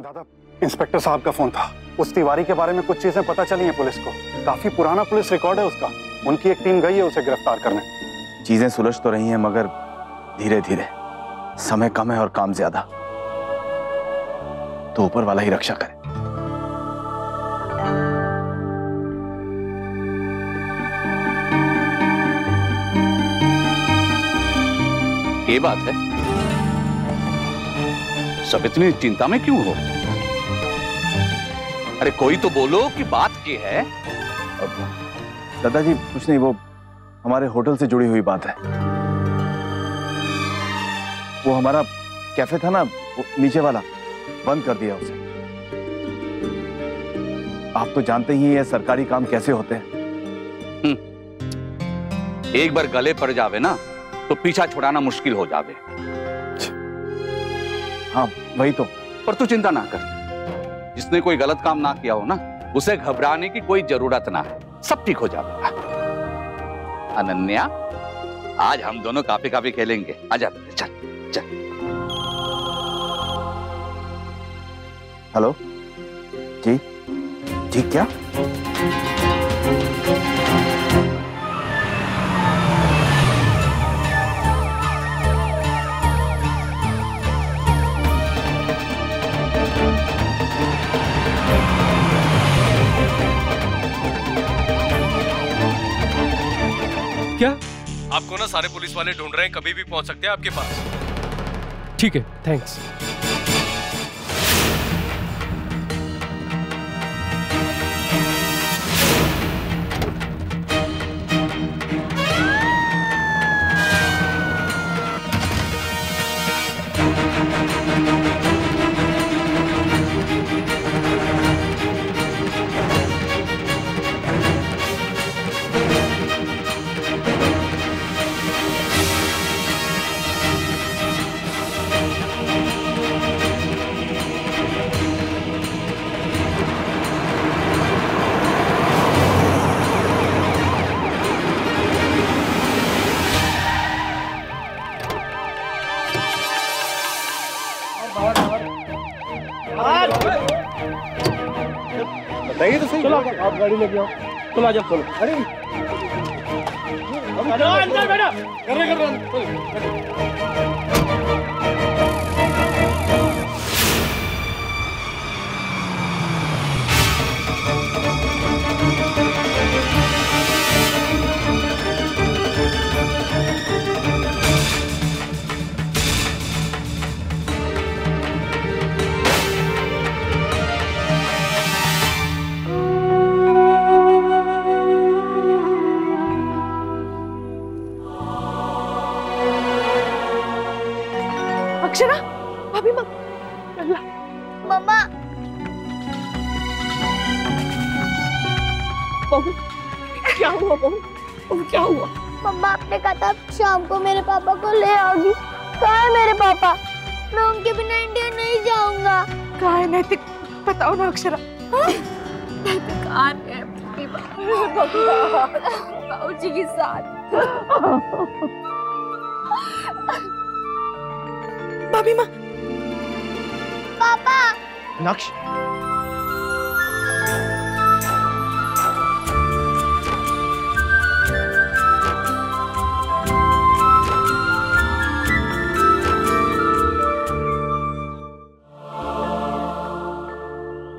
दादा, इंस्पेक्टर साहब का फोन था। उस तिवारी के बारे में कुछ चीजें पता चली हैं पुलिस को। काफी पुराना पुलिस रिकॉर्ड है उसका। उनकी एक टीम गई है उसे गिरफ्तार करने। चीजें सुलझ तो रही हैं मगर धीरे धीरे। समय कम है और काम ज्यादा, तो ऊपर वाला ही रक्षा करे। ये बात है, सब इतनी चिंता में क्यों हो? अरे कोई तो बोलो कि बात क्या है। दादाजी कुछ नहीं, वो हमारे होटल से जुड़ी हुई बात है। वो हमारा कैफे था ना, वो नीचे वाला, बंद कर दिया उसे। आप तो जानते ही हैं सरकारी काम कैसे होते हैं। एक बार गले पड़ जावे ना तो पीछा छुड़ाना मुश्किल हो जावे। हाँ वही तो। पर तू चिंता ना कर, जिसने कोई गलत काम ना किया हो ना, उसे घबराने की कोई जरूरत ना है। सब ठीक हो जाएगा। अनन्या, आज हम दोनों काफी काफी खेलेंगे। आजा चल चल। हेलो जी जी, क्या? क्या? आपको ना सारे पुलिस वाले ढूंढ रहे हैं, कभी भी पहुंच सकते हैं आपके पास। ठीक है, थैंक्स। बताइए तो सही। चलो आप गाड़ी लेके आओ। चलो आ जाओ। चलो अरे अंदर बैठो। कर रहे अक्षरा, अभी मम्मा। बहू, क्या हुआ बहू? क्या हुआ? मम्मा आपने कहा था शाम को मेरे पापा को ले आओगी। कहाँ है मेरे पापा? मैं उनके बिना इंडिया नहीं जाऊंगा। कहाँ है नैतिक? बताओ ना अक्षरा। नैतिक कहाँ है? बाबूजी के साथ। भाभी माँ। पापा। नक्श।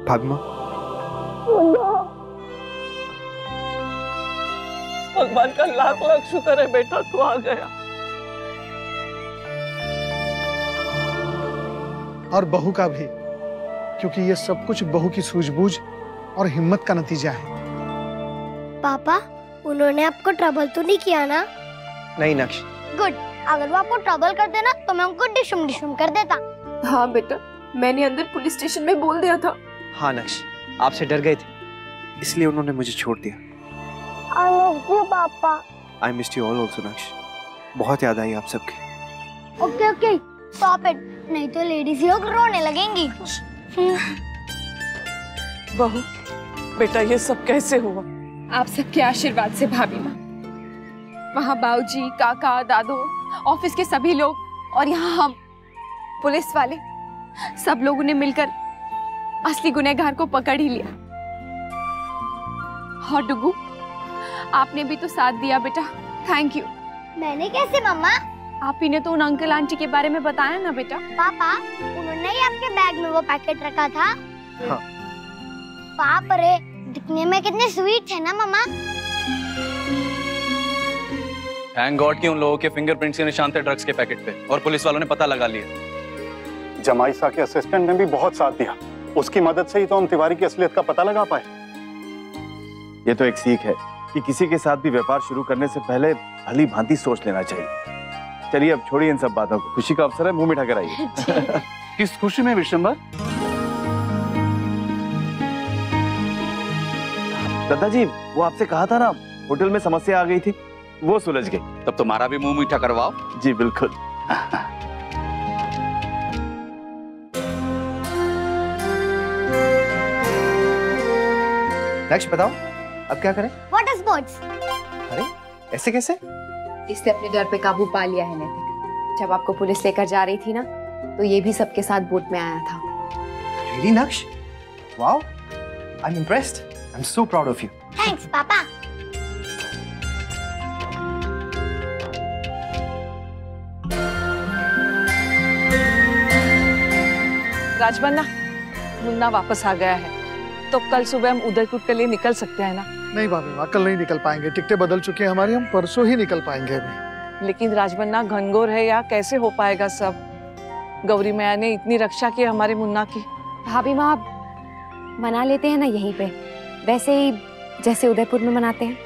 भाभी माँ। भगवान का लाख लाख शुक्र है बेटा, तू आ गया। और बहू का भी, क्योंकि ये सब कुछ बहू की सूझबूझ और हिम्मत का नतीजा है। पापा, उन्होंने आपको ट्रबल तो नहीं किया ना? नहीं नक्श। गुड। अगर वो आपको ट्रबल कर देना तो मैं उनको डिशुम डिशुम कर देता। हाँ बेटा, मैंने अंदर पुलिस स्टेशन में बोल दिया था। हाँ नक्श, आपसे डर गए थे, इसलिए उन्होंने मुझे छोड़ दिया। I miss you, पापा। I missed you all also नक्श। बहुत याद आई आप सबकी। ओके ओके, स्टॉप इट, नहीं तो लेडीज लोग रोने लगेंगी। बहू, बेटा ये सब कैसे हुआ? आप सबके आशीर्वाद से भाभी माँ। वहाँ बाऊजी, काका, दादू, ऑफिस के सभी लोग और यहाँ हम पुलिस वाले, सब लोगों ने मिलकर असली गुनहगार को पकड़ ही लिया। और डुगू, आपने भी तो साथ दिया बेटा, थैंक यू। मैंने कैसे मम्मा? आप ही ने तो उन अंकल आंटी के बारे में बताया ना बेटा। पापा, उन्होंने ही आपके बैग में वो पैकेट रखा था। हाँ। पापा रे, दिखने में कितने स्वीट है ना मम्मा। थैंक गॉड कि उन लोगों के फिंगरप्रिंट्स के निशान थे ड्रग्स के पैकेट पे और पुलिस वालों ने पता लगा लिया। जमाईसा के असिस्टेंट ने भी बहुत साथ दिया, उसकी मदद से ही तो हम तिवारी की असलियत का पता लगा पाए। ये तो एक सीख है कि किसी के साथ भी व्यापार शुरू करने से पहले भली भांति सोच लेना चाहिए। चलिए अब छोड़िए इन सब बातों को, खुशी का अवसर है, मुंह मीठा कराइए। किस खुशी में विशंबर? दादाजी, वो आपसे कहा था ना होटल में समस्या आ गई थी, वो सुलझ गई। तब तुम्हारा भी मुंह मीठा करवाओ। जी बिल्कुल। नेक्स्ट बताओ, अब क्या करें? Water sports. अरे ऐसे कैसे? इसने अपने डर पे काबू पा लिया है नैतिक। जब आपको पुलिस लेकर जा रही थी ना, तो ये भी सबके साथ बोट में आया था। Really, नक्श? Wow, I'm impressed. I'm so proud of you. Thanks पापा। राजबन्ना, मुन्ना वापस आ गया है, तो कल सुबह हम उदयपुर के लिए निकल सकते हैं ना? नहीं भाभी माँ, कल नहीं निकल पाएंगे, टिकटें बदल चुकी हैं हमारी, हम परसों ही निकल पाएंगे अभी। लेकिन राजबन्ना, घनघोर है या कैसे हो पाएगा सब? गौरी मैया ने इतनी रक्षा की हमारे मुन्ना की। भाभी माँ, मना लेते हैं ना यहीं पे, वैसे ही जैसे उदयपुर में मनाते हैं।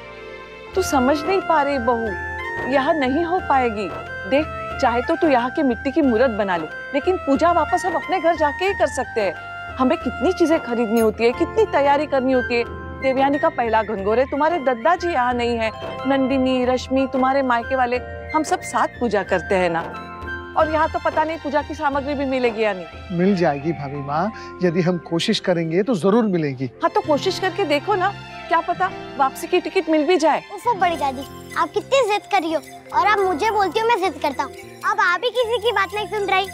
तू समझ नहीं पा रही बहू, यहाँ नहीं हो पाएगी। देख, चाहे तो तू यहाँ की मिट्टी की मूर्त बना ले, लेकिन पूजा वापस हम अपने घर जाके ही कर सकते हैं। हमें कितनी चीजें खरीदनी होती है, कितनी तैयारी करनी होती है। देवयानी का पहला घनघोर है, तुम्हारे दद्दा जी यहाँ नहीं है, नंदिनी, रश्मि, तुम्हारे मायके वाले, हम सब साथ पूजा करते हैं ना। और यहाँ तो पता नहीं पूजा की सामग्री भी मिलेगी या नहीं। मिल जाएगी भाभी माँ, यदि हम कोशिश करेंगे तो जरूर मिलेगी। हाँ तो कोशिश करके देखो ना, क्या पता वापसी की टिकट मिल भी जाए। उफ़ो बड़ी दादी, आप कितनी जिद कर रही हो और आप मुझे बोलती हो मैं जिद करता हूँ। अब आप ही किसी की बात नहीं सुन रही।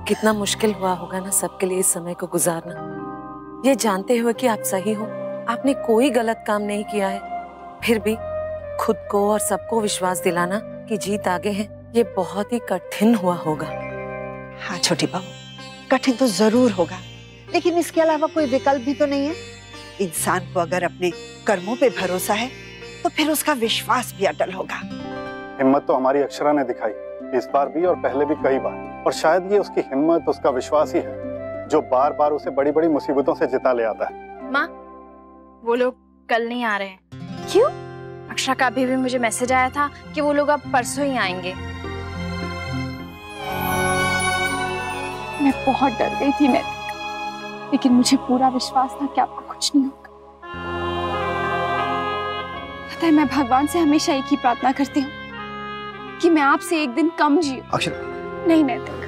कितना मुश्किल हुआ होगा ना सबके लिए इस समय को गुजारना, ये जानते हुए कि आप सही हो, आपने कोई गलत काम नहीं किया है, फिर भी खुद को और सबको विश्वास दिलाना कि जीत आगे है, ये बहुत ही कठिन हुआ होगा। हाँ छोटी बहू, कठिन तो जरूर होगा, लेकिन इसके अलावा कोई विकल्प भी तो नहीं है। इंसान को अगर अपने कर्मों पे भरोसा है तो फिर उसका विश्वास भी अटल होगा। हिम्मत तो हमारी अक्षरा ने दिखाई, इस बार भी और पहले भी कई बार, और शायद ये उसकी हिम्मत, उसका विश्वास ही है जो बार बार उसे बड़ी बड़ी मुसीबतों से जिता ले आता है। माँ, वो लोग कल नहीं आ रहे हैं। क्यों? अक्षरा का अभी भी मुझे मैसेज आया था कि वो लोग अब परसों ही आएंगे। मैं बहुत डर गई थी नैतिक, लेकिन मुझे पूरा विश्वास था कि आपको कुछ नहीं होगा। पता है, मैं भगवान से हमेशा एक ही प्रार्थना करती हूँ कि मैं आपसे एक दिन कम जीऊं। अक्षरा। नहीं नैतिक,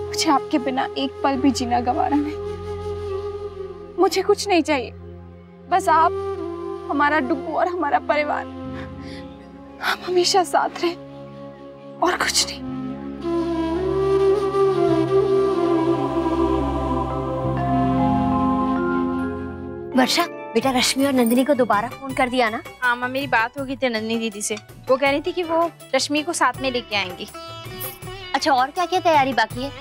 मुझे आपके बिना एक पल भी जीना गवारा नहीं। मुझे कुछ नहीं चाहिए, बस आप, हमारा डुगू और हमारा परिवार, हम हमेशा साथ रहे और कुछ नहीं। वर्षा, बेटा रश्मि और नंदिनी को दोबारा फोन कर दिया ना? हाँ माँ, मेरी बात हो गई थी नंदिनी दीदी से, वो कह रही थी कि वो रश्मि को साथ में लेके आएंगी। अच्छा, और क्या क्या तैयारी बाकी है?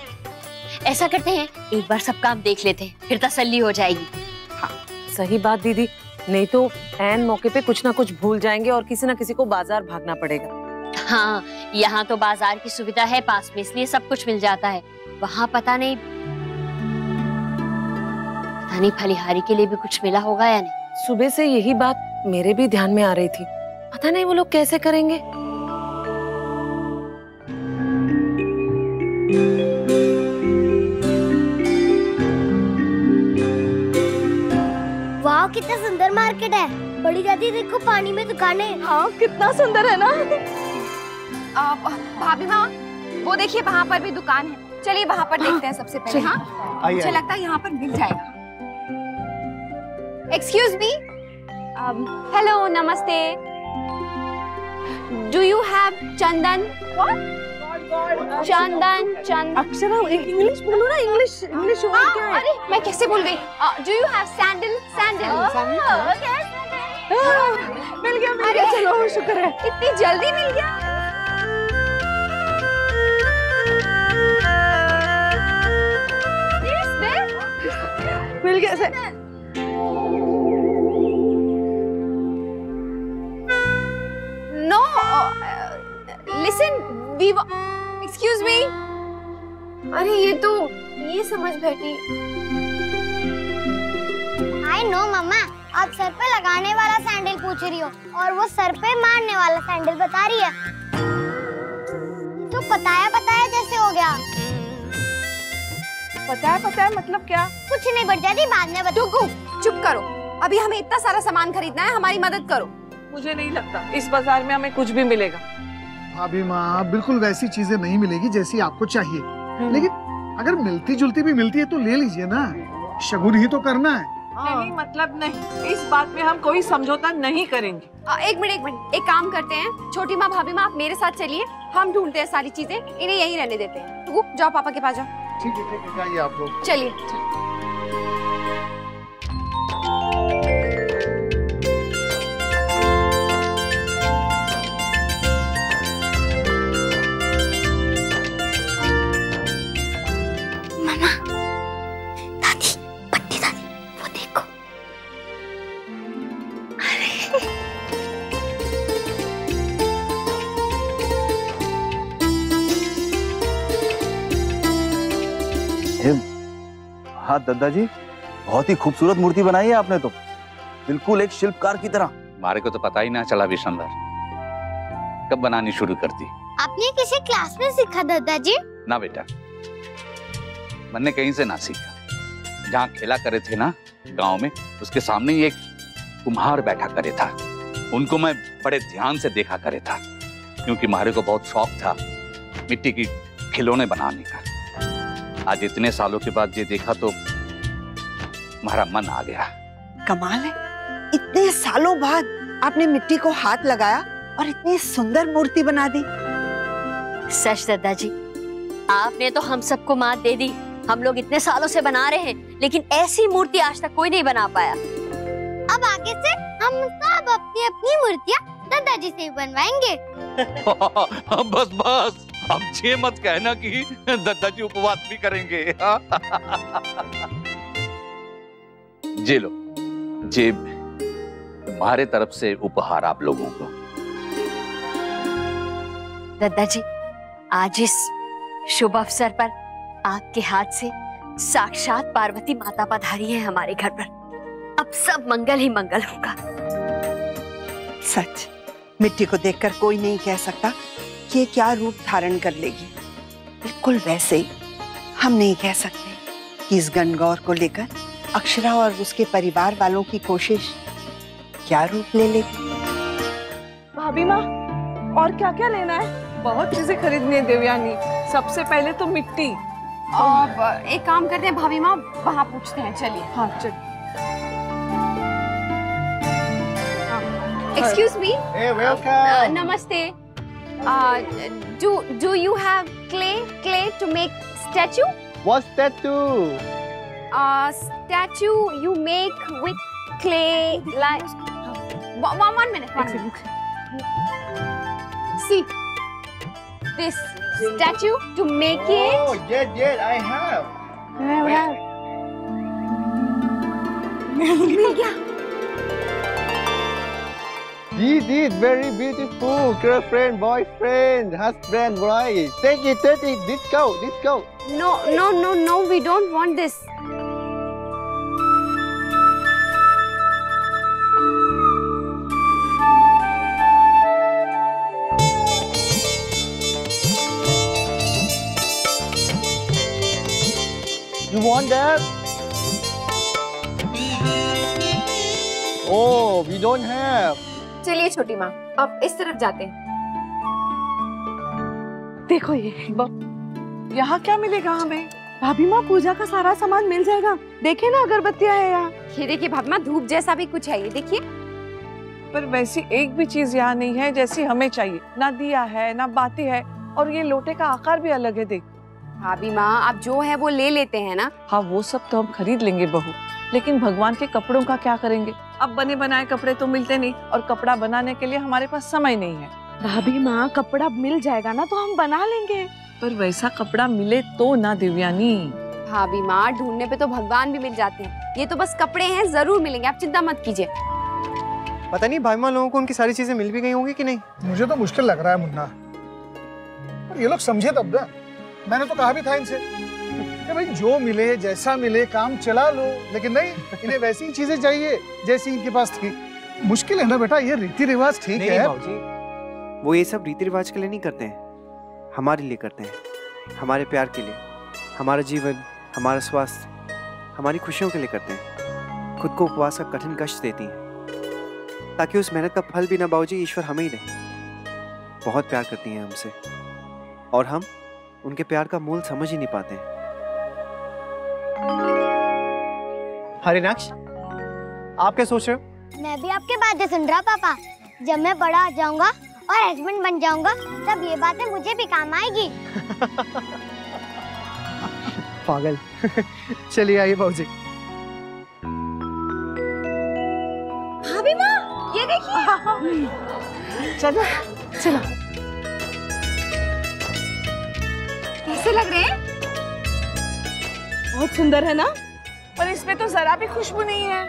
ऐसा करते हैं, एक बार सब काम देख लेते हैं, फिर तसल्ली हो जाएगी। हाँ सही बात दीदी, नहीं तो ऐन मौके पे कुछ ना कुछ भूल जाएंगे और किसी ना किसी को बाजार भागना पड़ेगा। हाँ, यहाँ तो बाजार की सुविधा है पास में, इसलिए सब कुछ मिल जाता है। वहाँ पता नहीं फलिहारी के लिए भी कुछ मिला होगा या नहीं। सुबह से यही बात मेरे भी ध्यान में आ रही थी, पता नहीं वो लोग कैसे करेंगे। वाह, कितना सुंदर मार्केट है। बड़ी दादी देखो, पानी में दुकानें। हाँ, कितना सुंदर है ना। भाभी माँ, वो देखिए वहाँ पर भी दुकान है, चलिए वहाँ पर देखते हैं सबसे पहले। हाँ, मुझे लगता है यहाँ पर मिल जाएगा। Excuse me, hello, namaste. Do you have chandan? What? Chandan Chandan. Akshara English बोलो ना, इंग्लिश इंग्लिश और क्या है? अरे मैं कैसे भूल गई। Do you have sandal? Sandal मिल गया चलो शुक्र है, इतनी जल्दी मिल गया। मिल गया sir. No listen we excuse me. अरे ये समझ बैठी। आई नो मम्मा, आप सर पे लगाने वाला सैंडल पूछ रही हो और वो सर पे मारने वाला सैंडल बता रही है। तो बताया जैसे हो गया। पता है मतलब क्या? कुछ नहीं बढ़ जाती, बाद में बता। चुप करो, अभी हमें इतना सारा सामान खरीदना है, हमारी मदद करो। मुझे नहीं लगता इस बाजार में हमें कुछ भी मिलेगा। भाभी माँ, बिल्कुल वैसी चीजें नहीं मिलेगी जैसी आपको चाहिए, लेकिन अगर मिलती जुलती भी मिलती है तो ले लीजिए ना, शगुन ही तो करना है। नहीं मतलब नहीं, इस बात में हम कोई समझौता नहीं करेंगे। एक मिनट, एक काम करते हैं, छोटी माँ भाभी माँ आप मेरे साथ चलिए, हम ढूंढते हैं सारी चीजें, इन्हें यहीं रहने देते हैं। तो जाओ पापा के पास जाओ। ठीक है जाइए आप लोग। चलिए। मामा, दादी, बट्टी दादी, वो देखो। हाँ दादाजी, बहुत ही खूबसूरत मूर्ति बनाई है आपने तो, बिल्कुल एक शिल्पकार की तरह। हमारे को तो पता ही ना चला विशंबर, कब बनानी शुरू कर दी? आपने किसी क्लास में सीखा दादाजी? ना बेटा, मैंने कहीं से ना सीखा। जहाँ खेला करे थे ना गांव में, उसके सामने ही एक कुम्हार बैठा करे था, उनको मैं बड़े ध्यान से देखा करे था, क्योंकि हमारे को बहुत शौक था मिट्टी की खिलौने बनाने का। आज इतने सालों के बाद ये देखा तो हमारा मन आ गया। कमाल है, इतने सालों बाद आपने मिट्टी को हाथ लगाया और इतनी सुंदर मूर्ति बना दी। सच दादाजी, आपने तो हम सबको मात दे दी। हम लोग इतने सालों से बना रहे हैं, लेकिन ऐसी मूर्ति आज तक कोई नहीं बना पाया। अब आगे से हम सब अपनी अपनी मूर्तियाँ दादाजी से बनवाएंगे। बस बस, अब ये मत कहना कि दादाजी उपवास भी करेंगे। जे लो, जे तुम्हारे तरफ से उपहार आप लोगों को। दादाजी, आज इस शुभ अवसर पर आपके हाथ से साक्षात पार्वती माता पधारी है हमारे घर पर। अब सब मंगल ही मंगल होगा। सच, मिट्टी को देखकर कोई नहीं कह सकता कि ये क्या रूप धारण कर लेगी। बिल्कुल वैसे ही हम नहीं कह सकते कि इस गणगौर को लेकर अक्षरा और उसके परिवार वालों की कोशिश क्या रूप ले लेगी। भाभी माँ, और क्या क्या लेना है? बहुत चीजें खरीदनी है देवयानी। सबसे पहले तो मिट्टी। अब एक काम करते हैं भाभी माँ, वहाँ पूछते हैं। चलिए। हाँ चलिए। Excuse me. Hey, welcome. Namaste. Do you have clay to make statue? What statue? Statue you make with clay like. One minute. See this statue to make it. Oh, yes, I have. मिल गया। This is very beautiful. Girlfriend, boyfriend, husband, wife. Take it. Let's go. No. We don't want this. You want that? Oh, we don't have. चलिए छोटी माँ, अब इस तरफ जाते हैं। देखो ये यहाँ क्या मिलेगा हमें? भाभी माँ, पूजा का सारा सामान मिल जाएगा। देखिए ना, अगरबत्तियाँ है यहाँ। ये देखिए भाभी माँ, धूप जैसा भी कुछ है, ये देखिए। पर वैसी एक भी चीज यहाँ नहीं है जैसी हमें चाहिए। ना दिया है, ना बाती है, और ये लोटे का आकार भी अलग है, देख। भाभी माँ, आप जो है वो ले लेते हैं ना। हाँ, वो सब तो हम खरीद लेंगे बहू, लेकिन भगवान के कपड़ों का क्या करेंगे? अब बने बनाए कपड़े तो मिलते नहीं, और कपड़ा बनाने के लिए हमारे पास समय नहीं है। भाभी माँ, कपड़ा मिल जाएगा ना तो हम बना लेंगे। पर वैसा कपड़ा मिले तो ना देवयानी। भाभी माँ, ढूंढने पे तो भगवान भी मिल जाते हैं, ये तो बस कपड़े हैं, जरूर मिलेंगे, आप चिंता मत कीजिए। पता नहीं भाई माँ लोगों को उनकी सारी चीजें मिल भी गई होंगी कि नहीं। मुझे तो मुश्किल लग रहा है मुन्ना, पर ये लोग समझे तब ना। मैंने तो कहा भी था इनसे कि भाई जो मिले जैसा मिले काम चला लो, लेकिन नहीं, इन्हें वैसी ही चीजें चाहिए जैसी इनके पास थी। मुश्किल है ना बेटा, ये रीति रिवाज ठीक है। बाबूजी, वो ये सब रीति रिवाज के लिए नहीं करते हैं, हमारे लिए करते हैं, हमारे प्यार के लिए, हमारा जीवन, हमारा स्वास्थ्य, हमारी खुशियों के लिए करते हैं। खुद को उपवास का कठिन कष्ट देती हैं ताकि उस मेहनत का फल भी ना बाबूजी ईश्वर हमें ही दे। बहुत प्यार करती हैं हमसे, और हम उनके प्यार का मूल समझ ही नहीं पाते हैं। हरिनाक्ष, आप क्या सोच रहे हो? मैं भी आपके बातें सुन रहा पापा। जब मैं बड़ा हो जाऊंगा और हस्बैंड बन जाऊंगा, तब ये बातें मुझे भी काम आएगी। पागल। चलिए आइए बाबूजी। भाभी माँ, ये देखिए। चलो चलो। कैसे लग रहे हैं? बहुत सुंदर है ना? पर इसमें तो जरा भी खुशबू नहीं है।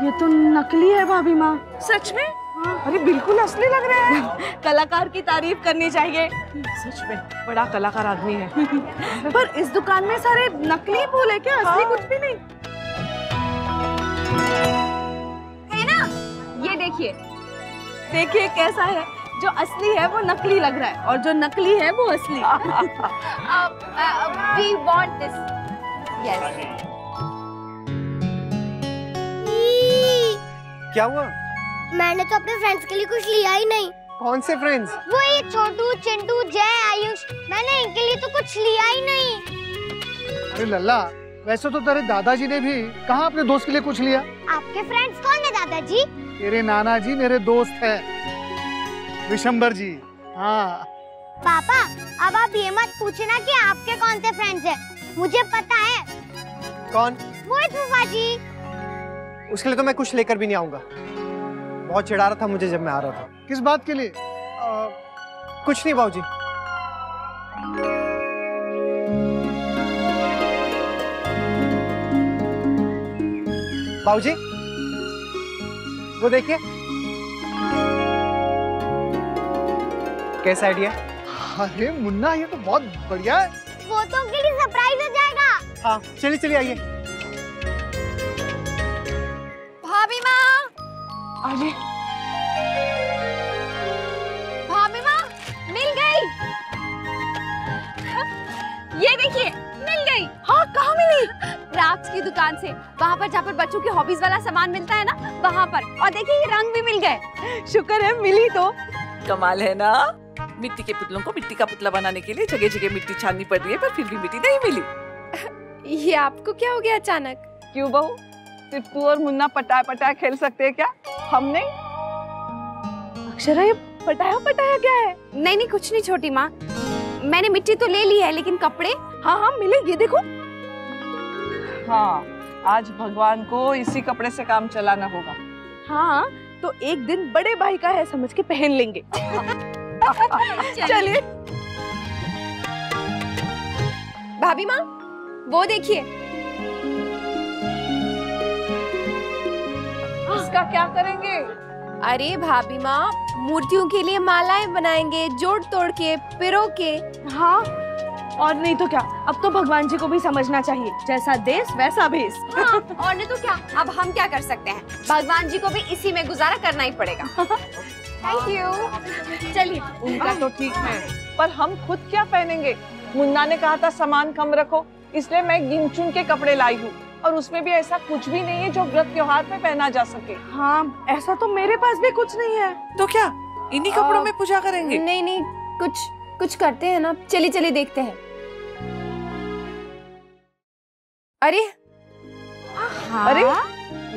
ये तो नकली है भाभी माँ। सच में? अरे बिल्कुल असली लग रहा है। कलाकार की तारीफ करनी चाहिए। सच में बड़ा कलाकार आदमी है। पर इस दुकान में सारे नकली फूल है क्या? असली कुछ भी नहीं है ना? ये देखिए, देखिए कैसा है। जो असली है वो नकली लग रहा है और जो नकली है वो असली। We want this. Yes. क्या हुआ? मैंने तो अपने फ्रेंड्स के लिए कुछ लिया ही नहीं। कौन से फ्रेंड्स? वो ये छोटू, चिंटू, जय, आयुष, मैंने इनके लिए तो कुछ लिया ही नहीं। अरे लल्ला, वैसे तो तेरे दादाजी ने भी कहाँ अपने दोस्त के लिए कुछ लिया। आपके फ्रेंड्स कौन है दादाजी? तेरे नाना जी मेरे दोस्त है, विशंबर जी। हाँ पापा, अब आप ये मत पूछना कि आपके कौन से फ्रेंड्स हैं। मुझे पता है। कौन? मोहित फूफा जी। उसके लिए तो मैं कुछ लेकर भी नहीं आऊंगा। बहुत चिढ़ा रहा था मुझे जब मैं आ रहा था। किस बात के लिए? कुछ नहीं बाबूजी। बाबूजी, वो देखिए। कैसा आइडिया? अरे मुन्ना, ये तो बहुत बढ़िया है। वो तो उनके लिए सरप्राइज हो जाएगा। हाँ, चलिए चलिए आइए। भाभी माँ, अरे भाभी माँ, मिल गई। ये देखिए, मिल गई। हाँ, कहाँ मिली? क्राफ्ट्स की दुकान से, वहाँ पर जहाँ पर बच्चों की हॉबीज वाला सामान मिलता है ना, वहाँ पर। और देखिए, ये रंग भी मिल गए। शुक्र है मिली तो। कमाल है ना। मिट्टी के पुतलों को मिट्टी का पुतला बनाने के लिए जगह जगह मिट्टी छाननी पड़ रही है, पर फिर भी मिट्टी नहीं मिली। ये आपको क्या हो गया अचानक? क्यों बहू, सिर्फ तू और मुन्ना पटाया पटाया खेल सकते हैं क्या? हम नहीं? अक्षरा, ये पटाया पटाया क्या है? नहीं नहीं, कुछ नहीं छोटी माँ। मैंने मिट्टी तो ले ली है, लेकिन कपड़े? हाँ हाँ मिलेगी, देखो। हाँ, आज भगवान को इसी कपड़े से काम चलाना होगा। हाँ, तो एक दिन बड़े भाई का है समझ के पहन लेंगे। चलिए। भाभी माँ, वो देखिए। इसका क्या करेंगे? अरे भाभी माँ, मूर्तियों के लिए मालाएं बनाएंगे, जोड़ तोड़ के, पिरो के। हाँ, और नहीं तो क्या, अब तो भगवान जी को भी समझना चाहिए, जैसा देश वैसा भेष। हाँ, और नहीं तो क्या, अब हम क्या कर सकते हैं, भगवान जी को भी इसी में गुजारा करना ही पड़ेगा। Thank you. चलिए, उनका तो ठीक है, पर हम खुद क्या पहनेंगे? मुन्ना ने कहा था सामान कम रखो, इसलिए मैं गिन चुन के कपड़े लाई हूँ, और उसमें भी ऐसा कुछ भी नहीं है जो व्रत त्योहार पे पहना जा सके। हाँ, ऐसा तो मेरे पास भी कुछ नहीं है। तो क्या इन्हीं कपड़ों में पूजा करेंगे? नहीं नहीं, कुछ करते हैं ना। चलिए चलिए देखते हैं। अरे हाँ? अरे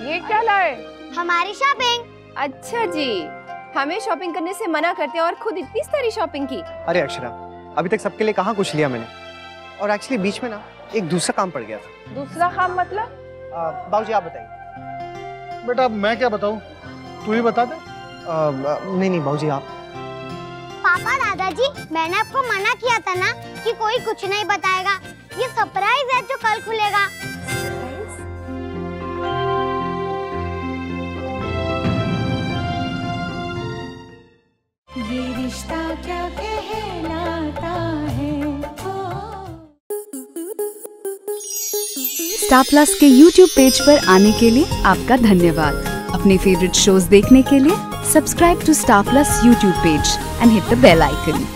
ये क्या लाए? हमारी शॉपिंग। अच्छा जी, हमें शॉपिंग करने से मना करते हैं और खुद इतनी सारी शॉपिंग की। अरे अक्षरा, अभी तक सबके लिए कहाँ कुछ लिया मैंने। और एक्चुअली बीच में ना एक दूसरा काम पड़ गया था। दूसरा काम मतलब? बाबूजी आप बताइए। बेटा अब मैं क्या बताऊं, तू ही बता दे। नहीं बाबूजी आप। पापा दादाजी, मैंने आपको मना किया था ना कि कोई कुछ नहीं बताएगा। ये सरप्राइज है जो कल खुलेगा। ये रिश्ता क्या कहलाता है। स्टार प्लस के YouTube पेज पर आने के लिए आपका धन्यवाद। अपने फेवरेट शोज देखने के लिए subscribe to Star Plus YouTube page and hit the bell icon.